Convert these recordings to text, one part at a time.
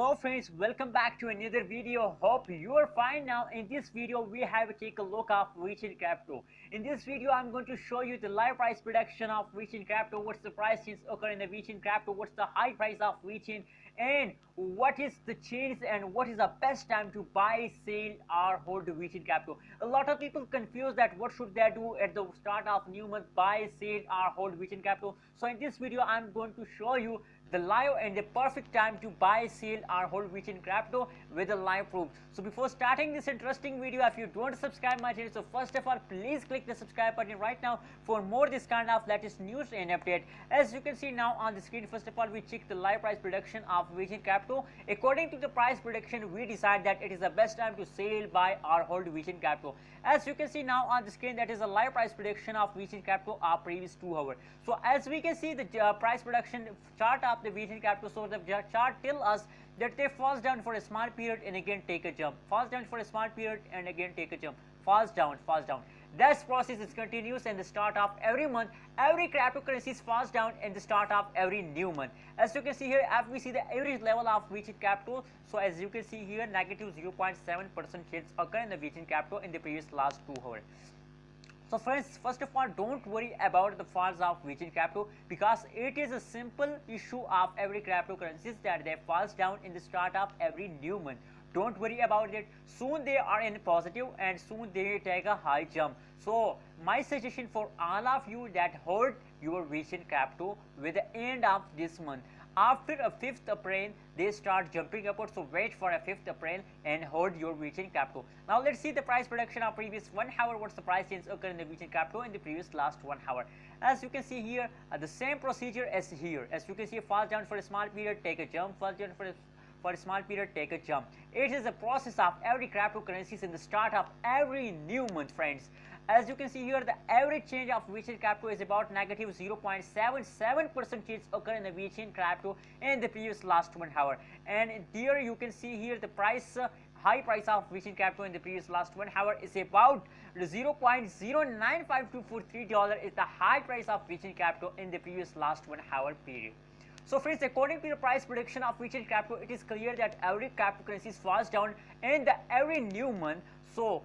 Hello friends, welcome back to another video. Hope you are fine. Now in this video we have to take a look of Vechain crypto. In this video I'm going to show you the live price prediction of Vechain crypto, what's the price change occur in the Vechain crypto, what's the high price of Vechain, and what is the change and what is the best time to buy, sell or hold Vechain crypto. A lot of people confuse that what should they do at the start of new month, buy, sell or hold Vechain crypto. So in this video I'm going to show you the live and the perfect time to buy, sell or hold Vechain crypto with a live proof. So before starting this interesting video, if you don't subscribe my channel, so first of all please click the subscribe button right now for more this kind of latest news and update. As you can see now on the screen, first of all we check the live price prediction of Vechain crypto. According to the price prediction, we decide that it is the best time to sell, buy or hold Vechain crypto. As you can see now on the screen, that is a live price prediction of Vechain crypto of previous 2 hours. So as we can see the price prediction chart of the Vechain crypto, so the chart tell us that they falls down for a small period and again take a jump, falls down for a small period and again take a jump, falls down. This process is continuous and the start of every month. Every cryptocurrency falls down in the start of every new month. As you can see here, if we see the average level of Vechain crypto, so as you can see here, negative 0.7% change occur in the Vechain crypto in the previous last 2 hours. So friends, first of all, don't worry about the falls of Vechain crypto because it is a simple issue of every cryptocurrencies that they falls down in the start of every new month. Don't worry about it. Soon they are in positive and soon they take a high jump. So my suggestion for all of you that hold your Vechain crypto with the end of this month. After a 5th April, they start jumping upwards, so wait for a 5th April and hold your Vechain crypto. Now let's see the price prediction of previous 1 hour. What's the price change occur in the Vechain crypto in the previous last 1 hour? As you can see here, the same procedure as here. As you can see, fall down for a small period, take a jump, fall down for a small period, take a jump. It is a process of every cryptocurrencies in the start of every new month, friends. As you can see here, the average change of Vechain crypto is about negative 0.77% change occur in the Vechain crypto in the previous last 1 hour. And there you can see here the price, high price of Vechain crypto in the previous last 1 hour is about $0.095243 is the high price of Vechain crypto in the previous last 1 hour period. So friends, according to the price prediction of Vechain crypto, it is clear that every cryptocurrency falls down in the every new month. So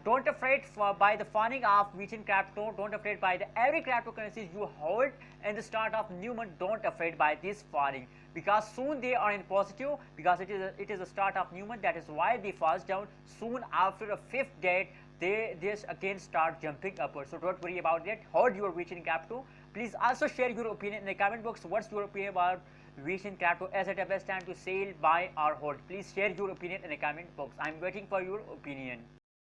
don't afraid by the falling of Vechain crypto, don't afraid by the every cryptocurrencies you hold in the start of new month, don't afraid by this falling because soon they are in positive because it is a start of new month. That is why they falls down. Soon after a 5th date they again start jumping upwards. So don't worry about that. Hold your Vechain crypto. Please also share your opinion in the comment box. What's your opinion about Vechain crypto? Is it the best time to sell, buy or hold? Please share your opinion in the comment box. I'm waiting for your opinion.